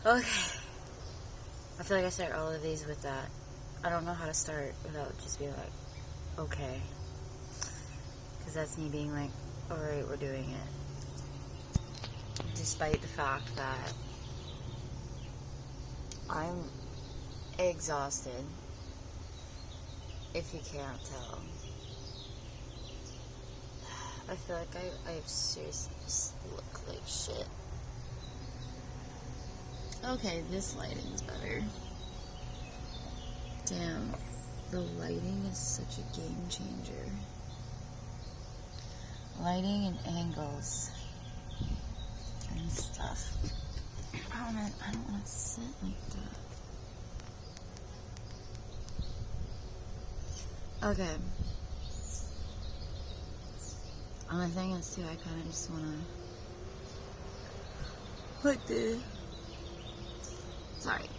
Okay. I feel like I start all of these with that. I don't know how to start without just being like, okay. Because that's me being like, alright, we're doing it. Despite the fact that I'm exhausted, if you can't tell. I feel like I seriously just look like shit. Okay, this lighting's better. Damn, the lighting is such a game changer. Lighting and angles and stuff. Oh man, I don't want to sit like that. Okay. And the thing is too, I kind of just want to put the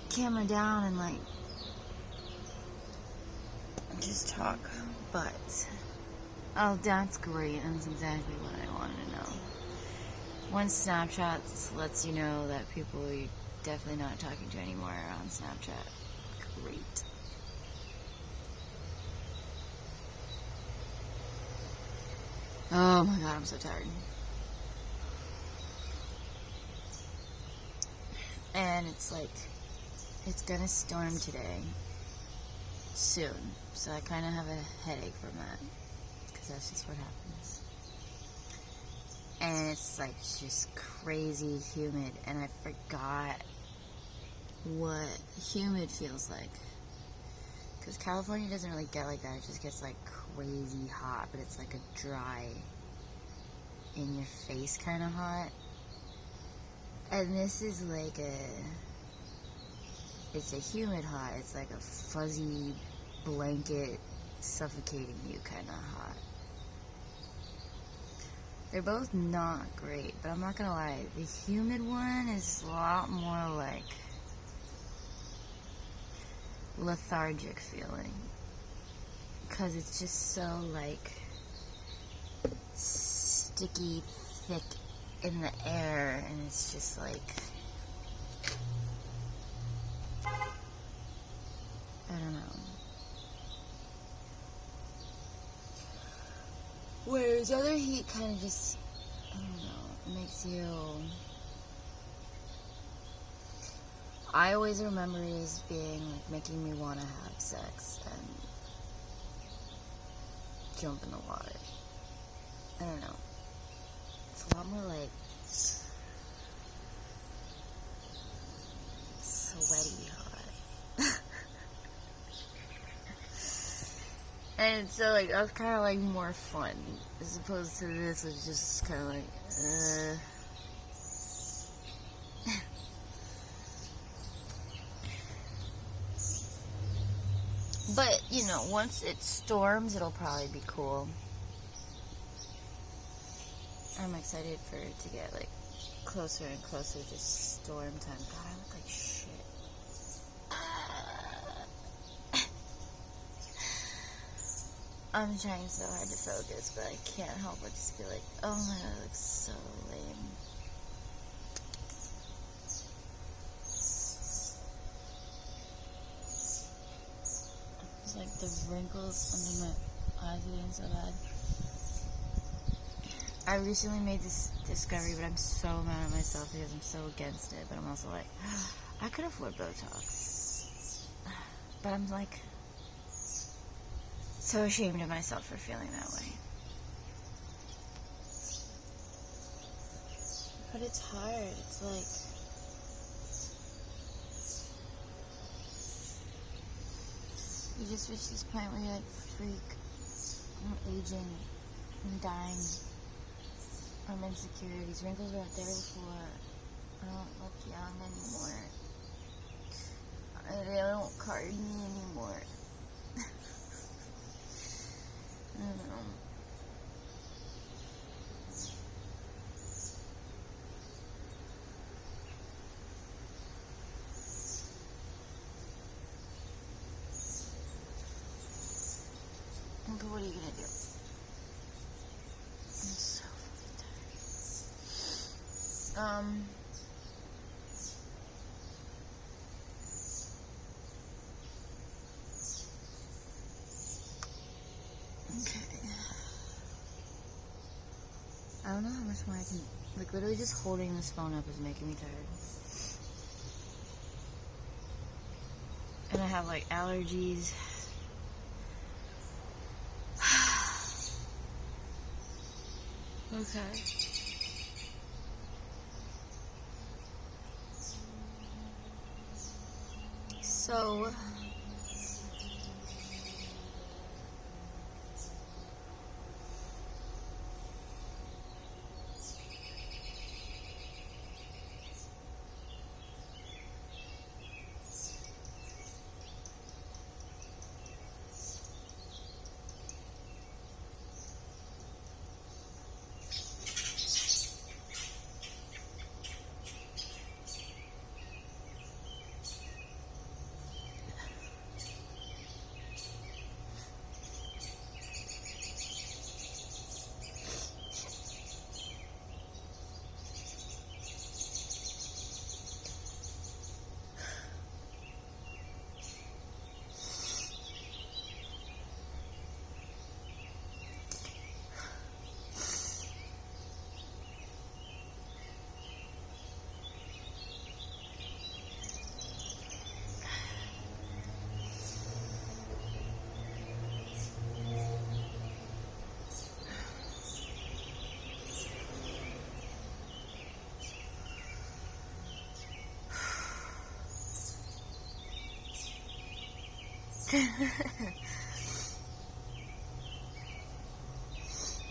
camera down and like just talk, but oh, that's great. That's exactly what I wanted to know. Once Snapchat lets you know that people you're definitely not talking to anymore are on Snapchat. Great. Oh my god, I'm so tired. And it's like, it's gonna storm today. Soon. So I kind of have a headache from that. Because that's just what happens. And it's like just crazy humid. And I forgot what humid feels like. Because California doesn't really get like that. It just gets like crazy hot. But it's like a dry, in your face kind of hot. And this is like it's a humid hot. It's like a fuzzy blanket suffocating you kind of hot. They're both not great, but I'm not gonna lie. The humid one is a lot more like lethargic feeling. Because it's just so like sticky, thick in the air, and it's just like, I don't know. Whereas other heat kind of just, I don't know, makes you... I always remember it as being, like, making me want to have sex and jump in the water. I don't know. It's a lot more, like, sweaty hot. And so, like, that was kind of, like, more fun, as opposed to this, which is just kind of like, But, you know, once it storms, it'll probably be cool. I'm excited for it to get, like, closer and closer to storm time. God, I look like shit. I'm trying so hard to focus, but I can't help but just be like, oh my god, it looks so lame. It's like the wrinkles under my eyes are getting so bad. I recently made this discovery, but I'm so mad at myself because I'm so against it, but I'm also like, I could afford Botox. But I'm like, so ashamed of myself for feeling that way. But it's hard. It's like, you just reach this point where you're like, freak, I'm aging, I'm dying, I'm insecure. These wrinkles were out there before. I don't look young anymore. They don't card me anymore. I don't know. But what are you gonna do? I'm so fucking tired. don't know how much more I can, like, literally just holding this phone up is making me tired. And I have, like, allergies. Okay. So,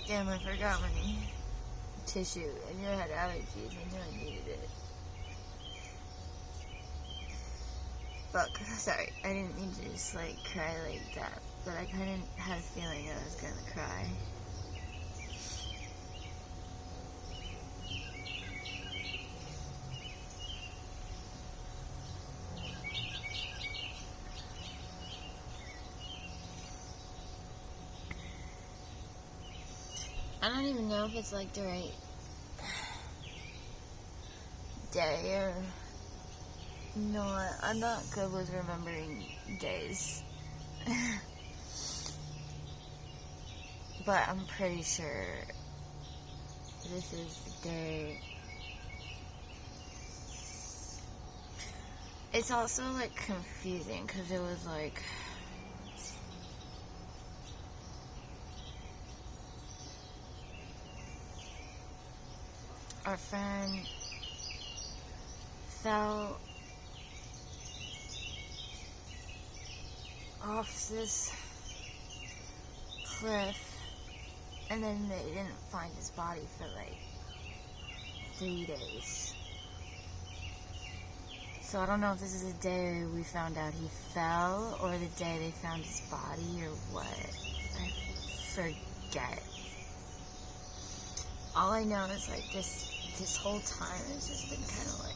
damn, I forgot my tissue. I knew I had allergies. I knew I needed it. Fuck, sorry. I didn't mean to just, like, cry like that. But I kind of had a feeling I was gonna cry. I don't even know if it's, like, the right day or not. I'm not good with remembering days. But I'm pretty sure this is the day. It's also, like, confusing because it was like our friend fell off this cliff, and then they didn't find his body for like 3 days. So I don't know if this is the day we found out he fell or the day they found his body or what. I forget. All I know is like this whole time has just been kind of like,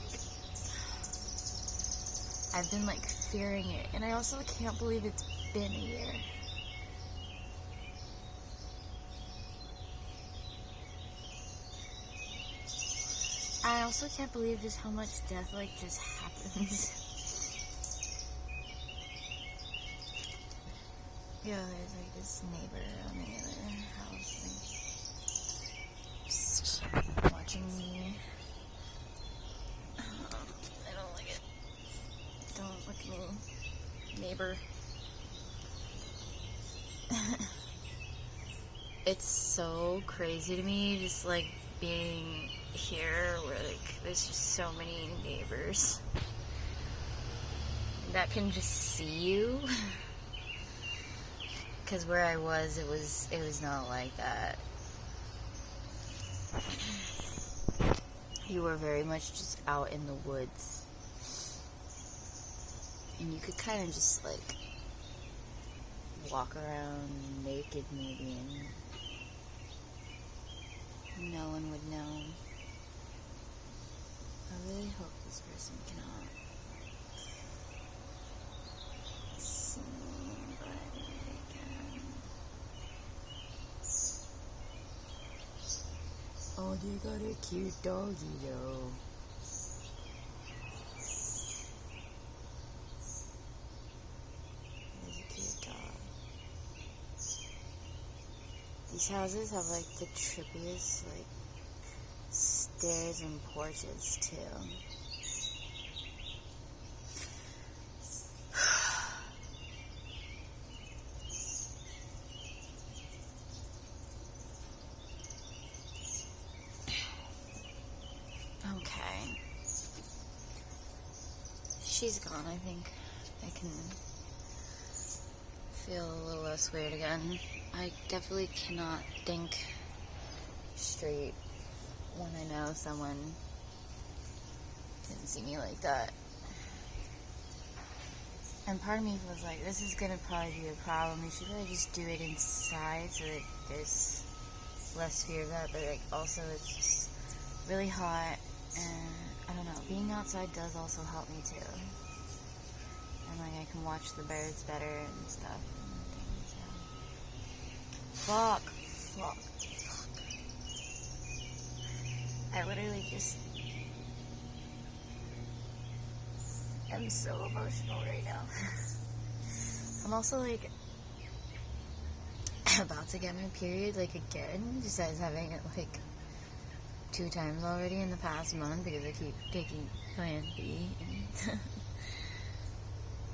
I've been like fearing it, and I also can't believe it's been a year. I also can't believe just how much death like just happens. Yo, there's like this neighbor on the other house, like, just watching me. I don't like it. Don't look at me, neighbor. It's so crazy to me, just like being here where like there's just so many neighbors that can just see you. Because where I was, it was not like that. You were very much just out in the woods, and you could kind of just like walk around naked maybe, and no one would know. I really hope this person cannot see me, but they can. Oh, they got a cute doggy though. There's a cute dog. These houses have like the trippiest like stairs and porches too. Okay. She's gone, I think. I can feel a little less weird again. I definitely cannot think straight when I know someone didn't see me like that. And part of me was like, this is gonna probably be a problem. We should really just do it inside so that there's less fear of that. But like, also it's just really hot, and I don't know, being outside does also help me too. And like, I can watch the birds better and stuff and things, yeah. Fuck. I literally just am so emotional right now. I'm also like about to get my period like again, just as having it like 2 times already in the past month because I keep taking Plan B.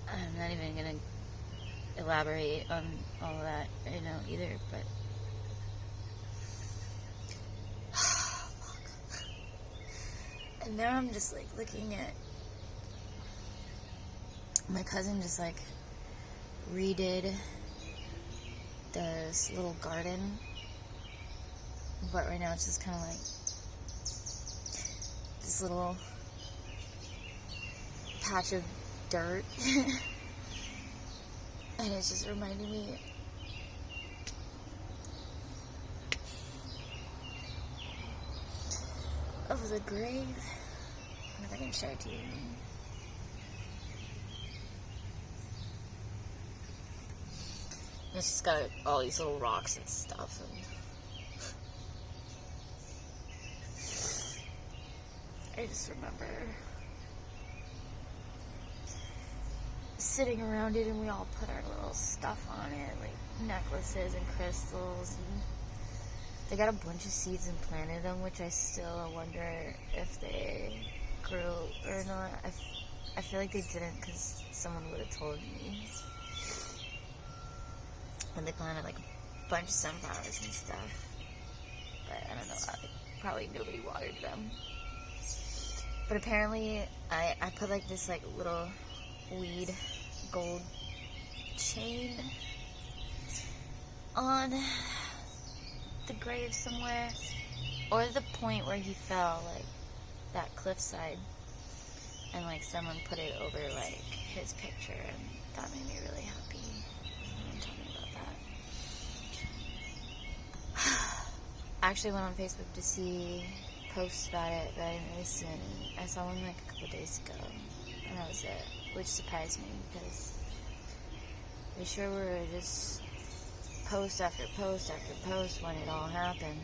And I'm not even gonna elaborate on all of that, either, but and now I'm just like looking at my cousin just like redid this little garden, but right now it's just kind of like this little patch of dirt. And it's just reminding me of the grave. I wonder if I can show it to you. It's just got all these little rocks and stuff. And I just remember sitting around it, and we all put our little stuff on it, like necklaces and crystals, and they got a bunch of seeds and planted them, which I still wonder if they grew or not. I feel like they didn't, because someone would have told me. And they planted like a bunch of sunflowers and stuff, but I don't know, probably nobody watered them. But apparently I put like this like little weed gold chain on the grave somewhere, or the point where he fell, like that cliffside, and like someone put it over like his picture, and that made me really happy. Someone told me about that. I actually went on Facebook to see posts about it, but I didn't really see any. I saw one like a couple days ago, and that was it, which surprised me because they sure were just post after post after post when it all happened.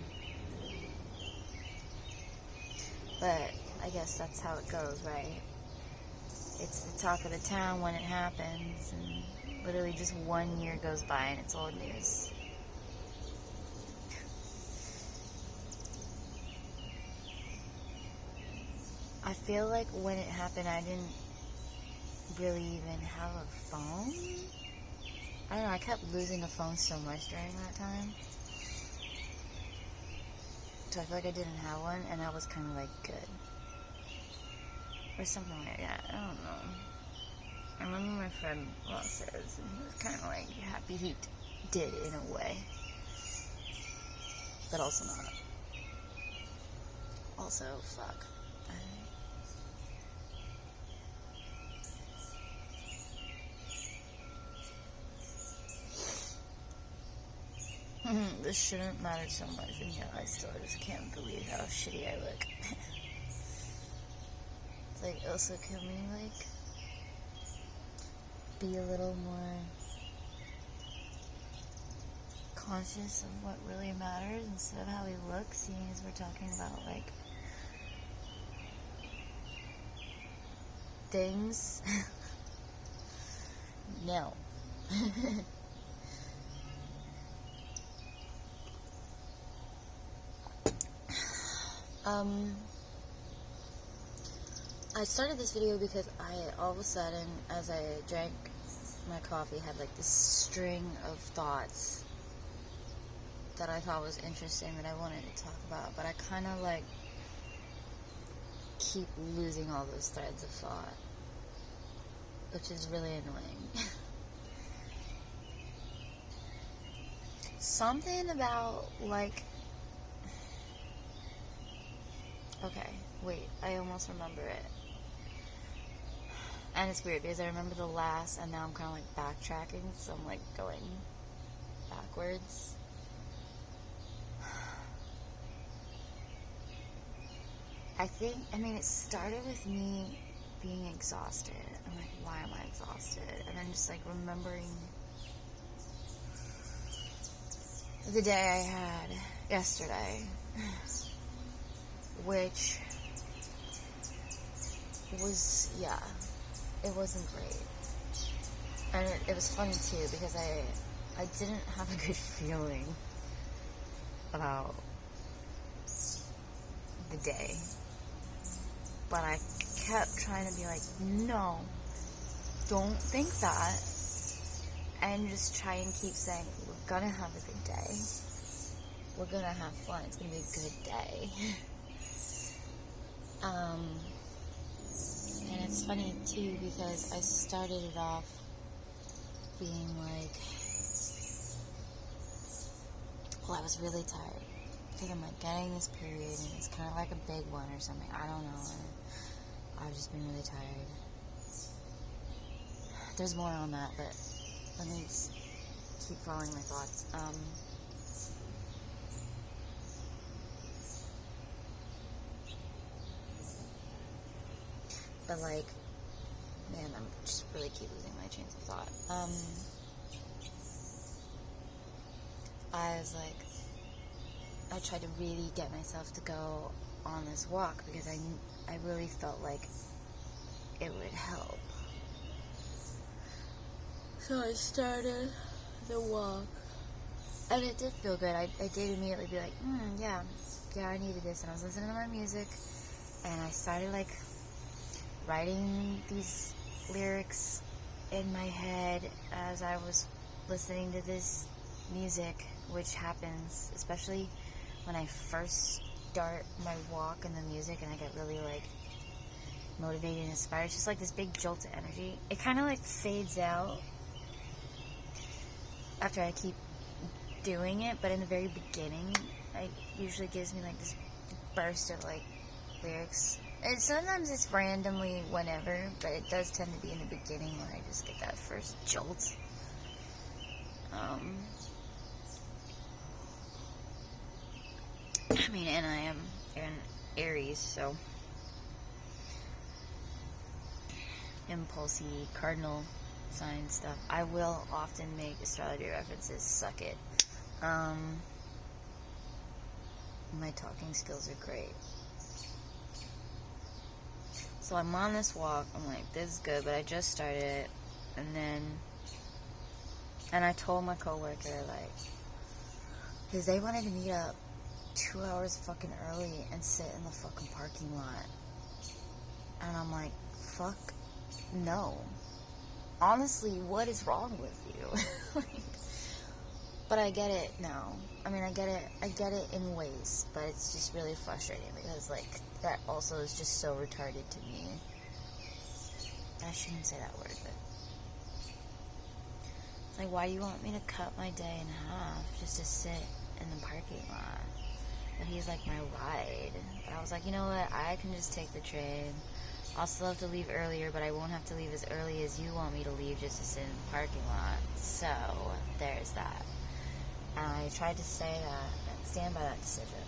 But I guess that's how it goes, right? It's the talk of the town when it happens, and literally just 1 year goes by and it's old news. I feel like when it happened, I didn't really even have a phone. I don't know, I kept losing a phone so much during that time. So I feel like I didn't have one, and that was kind of like good. Or something like that, I don't know. I remember my friend Ross says, and he was kind of like happy he did in a way. But also not. Also, fuck. This shouldn't matter so much, and yet I still just can't believe how shitty I look. It's like, also, can we, like, be a little more conscious of what really matters instead of how we look, seeing as we're talking about, like, things? No. I started this video because I, all of a sudden, as I drank my coffee, had like this string of thoughts that I thought was interesting that I wanted to talk about, but I kind of like keep losing all those threads of thought, which is really annoying. Something about, like, okay, wait, I almost remember it. And it's weird because I remember the last, and now I'm kind of like backtracking, so I'm like going backwards. I mean, it started with me being exhausted. I'm like, why am I exhausted? And then just like remembering the day I had yesterday, which was, yeah, it wasn't great. And it was funny too because I didn't have a good feeling about the day. But I kept trying to be like, no, don't think that. And just try and keep saying, we're gonna have a good day. We're gonna have fun. It's gonna be a good day. And it's funny too because I started it off being like, well, I was really tired because I'm like getting this period and it's kind of like a big one or something. I don't know. I've just been really tired. There's more on that, but let me just keep following my thoughts. But like, man, I'm just really keep losing my trains of thought. I was like, I tried to really get myself to go on this walk because I really felt like it would help. So I started the walk, and it did feel good. I did immediately be like, yeah, I needed this. And I was listening to my music, and I started like writing these lyrics in my head as I was listening to this music, which happens especially when I first start my walk and the music and I get really like motivated and inspired. It's just like this big jolt of energy. It kind of like fades out after I keep doing it, but in the very beginning it usually gives me like this burst of like lyrics. And sometimes it's randomly whenever, but it does tend to be in the beginning when I just get that first jolt. I mean, and I am an Aries, so impulsy cardinal sign stuff. I will often make astrology references. Suck it. My talking skills are great. So I'm on this walk. I'm like, this is good, but I just started it. And I told my coworker, like, because they wanted to meet up 2 hours fucking early and sit in the fucking parking lot. And I'm like, fuck no. Honestly, what is wrong with you? But I get it now. I mean, I get it in ways, but it's just really frustrating because, like, that also is just so retarded to me. I shouldn't say that word, but it's like, why do you want me to cut my day in half just to sit in the parking lot? But he's like my ride. But I was like, you know what? I can just take the train. I'll still have to leave earlier, but I won't have to leave as early as you want me to leave just to sit in the parking lot. So, there's that. And I tried to say that and stand by that decision.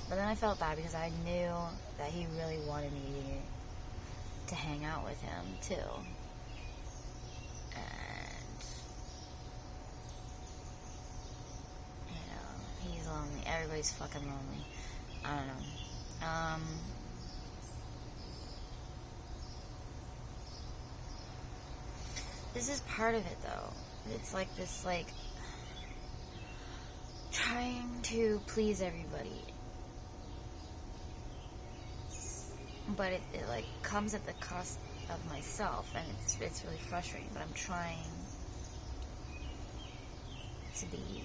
But then I felt bad because I knew that he really wanted me to hang out with him, too. And, you know, he's lonely. Everybody's fucking lonely. I don't know. This is part of it, though. It's like this, like, trying to please everybody. but it like comes at the cost of myself, and it's really frustrating, but I'm trying to be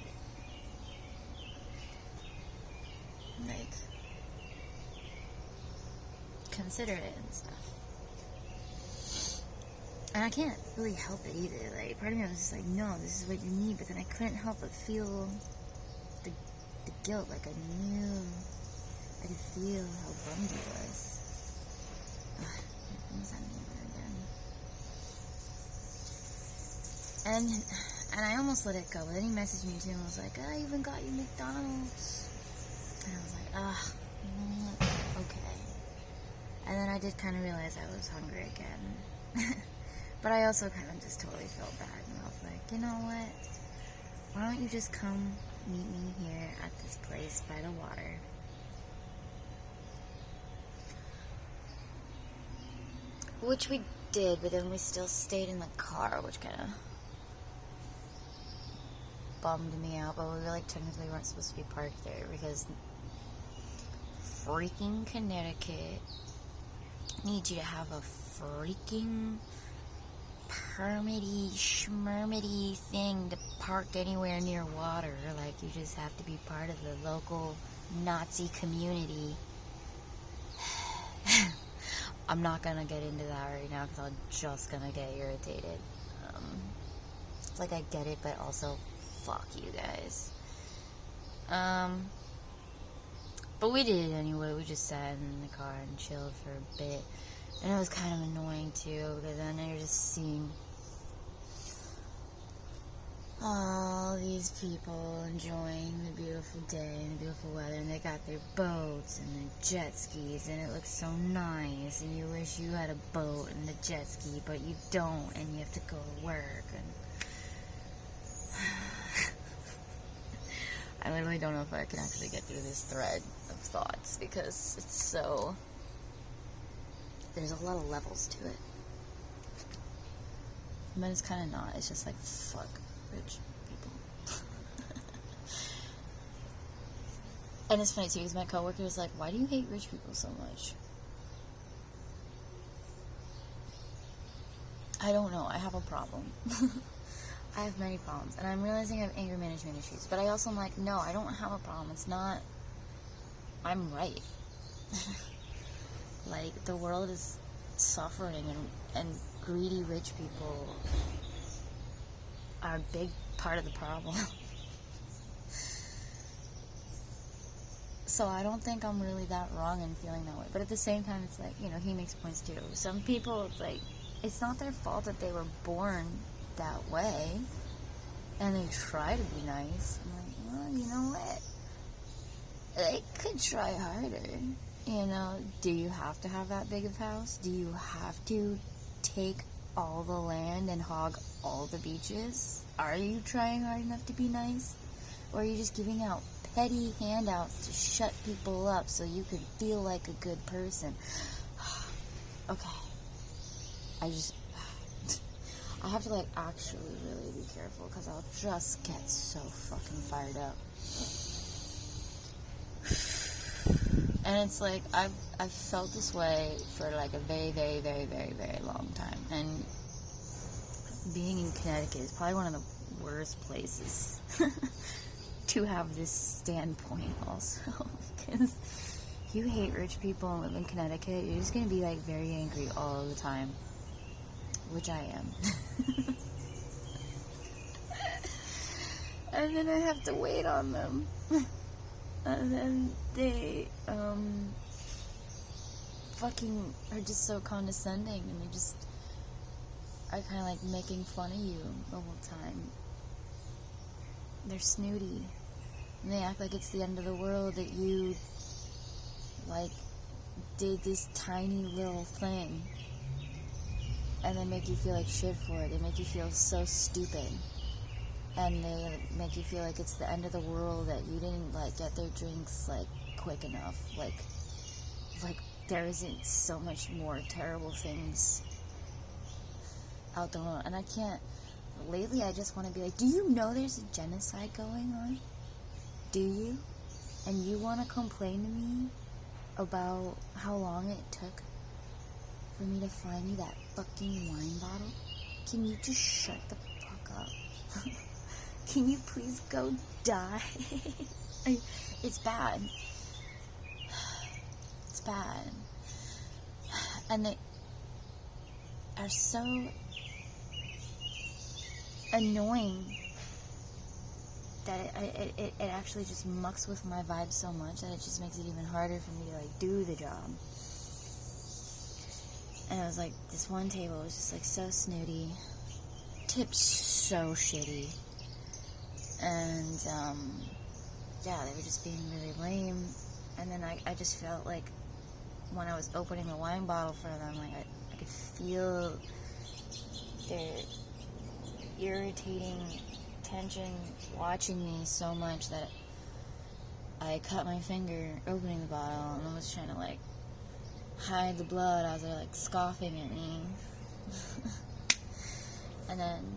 like considerate and stuff. And I can't really help it either. Like, part of me was just like, no, this is what you need, but then I couldn't help but feel the guilt. Like, I could feel how bummed he was. Ugh, what was that neighbor again? And I almost let it go, but then he messaged me too and was like, I even got you McDonald's. And I was like, you know what? Okay. And then I did kind of realize I was hungry again. But I also kind of just totally felt bad, and I was like, you know what? Why don't you just come meet me here at this place by the water? Which we did, but then we still stayed in the car, which kind of bummed me out. But we like technically weren't supposed to be parked there because freaking Connecticut needs you to have a freaking permity schmermity thing to park anywhere near water. Like, you just have to be part of the local Nazi community. I'm not gonna get into that right now because I'm just gonna get irritated. It's like I get it, but also fuck you guys. But we did it anyway. We just sat in the car and chilled for a bit. And it was kind of annoying too, because then you're just seeing all these people enjoying the beautiful day and the beautiful weather, and they got their boats and their jet skis, and it looks so nice, and you wish you had a boat and a jet ski, but you don't, and you have to go to work, and I literally don't know if I can actually get through this thread of thoughts, because it's so... there's a lot of levels to it. But it's kind of not. It's just like, fuck rich people. And it's funny too, because my coworker was like, why do you hate rich people so much? I don't know. I have a problem. I have many problems. And I'm realizing I have anger management issues. But I also am like, no, I don't have a problem. It's not... I'm right. Like, the world is suffering, and greedy rich people are a big part of the problem. So I don't think I'm really that wrong in feeling that way. But at the same time, it's like, you know, he makes points too. Some people, it's like, it's not their fault that they were born that way, and they try to be nice. I'm like, well, you know what? They could try harder. You know, do you have to have that big of a house? Do you have to take all the land and hog all the beaches? Are you trying hard enough to be nice? Or are you just giving out petty handouts to shut people up so you can feel like a good person? Okay. I have to, like, actually really be careful, because I'll just get so fucking fired up. And it's like, I've felt this way for like a very, very, very, very, very long time. And being in Connecticut is probably one of the worst places to have this standpoint also. Because if you hate rich people and live in Connecticut, you're just going to be like very angry all the time. Which I am. And then I have to wait on them. And then they, fucking are just so condescending, and they just are kind of like making fun of you the whole time. They're snooty, and they act like it's the end of the world that you, like, did this tiny little thing, and they make you feel like shit for it. They make you feel so stupid. And they make you feel like it's the end of the world that you didn't, like, get their drinks, like, quick enough. Like, there isn't so much more terrible things out there. And I can't... Lately, I just want to be like, do you know there's a genocide going on? Do you? And you want to complain to me about how long it took for me to find you that fucking wine bottle? Can you just shut the fuck up? Can you please go die? It's bad. It's bad. And they are so annoying that it actually just mucks with my vibe so much that it just makes it even harder for me to like do the job. And it was like this one table was just like so snooty, tipped so shitty, and yeah, they were just being really lame. And then I just felt like when I was opening the wine bottle for them, like I could feel their irritating tension watching me so much that I cut my finger opening the bottle and I was trying to like hide the blood as they're like scoffing at me. And then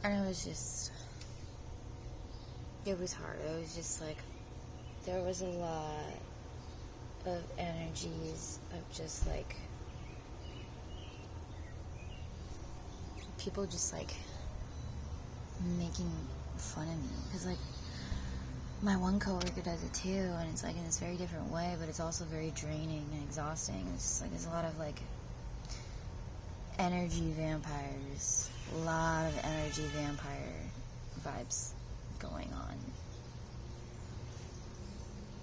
and it was just, it was hard. It was just like there was a lot of energies of just like people just like making fun of me, because like my one coworker does it too, and it's like in this very different way, but it's also very draining and exhausting. It's just like there's a lot of like energy vampires, a lot of energy vampire vibes going on,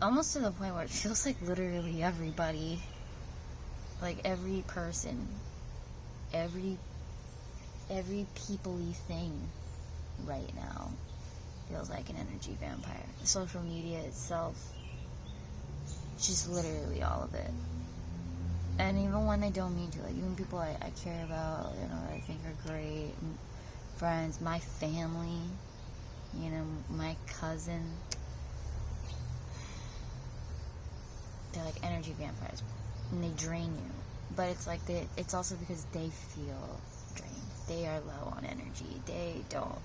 almost to the point where it feels like literally everybody, like every person, every people-y thing right now feels like an energy vampire. The social media itself, just literally all of it. And even when they don't mean to, like even people I care about, you know, that I think are great, friends, my family, you know, my cousin, they're like energy vampires, and they drain you. But it's like it's also because they feel drained. They are low on energy. They don't.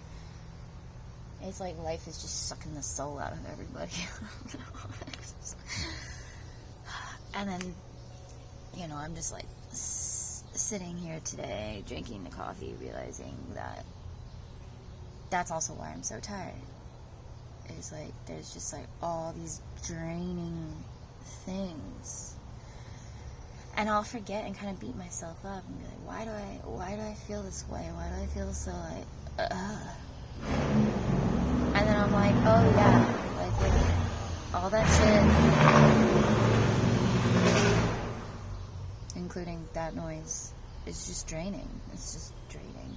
It's like life is just sucking the soul out of everybody. And then, you know, I'm just like sitting here today, drinking the coffee, realizing that that's also why I'm so tired. It's like there's just like all these draining things. And I'll forget and kind of beat myself up and be like, why do I feel this way? Why do I feel so like, And then I'm like, oh yeah, like with all that shit, including that noise, is just draining. It's just draining.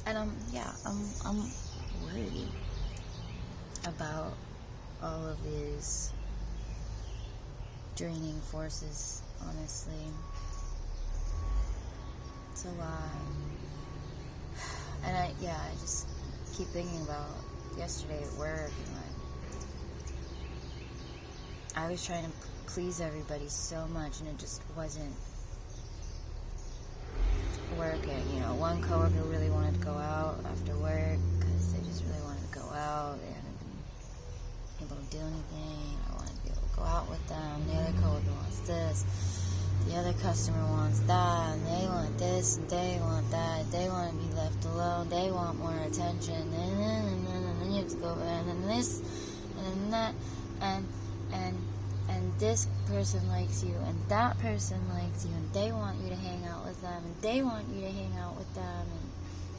And I'm worried about all of these draining forces, honestly. It's a lot. And I just keep thinking about yesterday at work, and like I was trying to please everybody so much, and it just wasn't working. You know, one coworker really wanted to go out after work because they just really wanted to go out. They hadn't been able to do anything. I wanted to be able to go out with them. The other coworker wants this. The other customer wants that, and they want this, and they want that. They want to be left alone. They want more attention. And then you have to go, and then this, and then that, and this person likes you, and that person likes you, and they want you to hang out with them, and they want you to hang out with them, and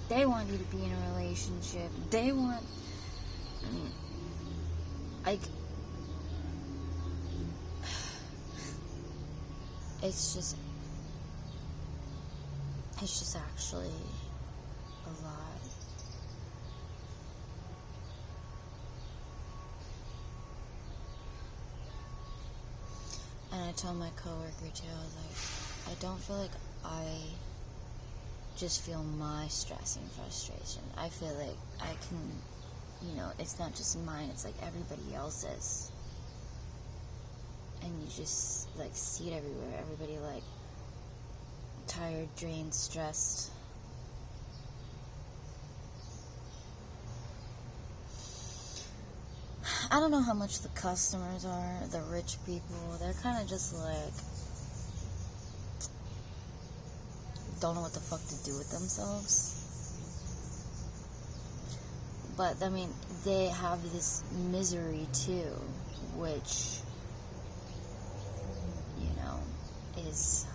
they want you to be in a relationship. They want, like, it's just actually a lot. And I told my coworker too, I was like, I don't feel like I just feel my stress and frustration. I feel like I can, you know, it's not just mine, it's like everybody else's. And you just, like, see it everywhere. Everybody, like, tired, drained, stressed. I don't know how much the customers are, the rich people. They're kind of just like, don't know what the fuck to do with themselves. But, I mean, they have this misery too, which, you know, is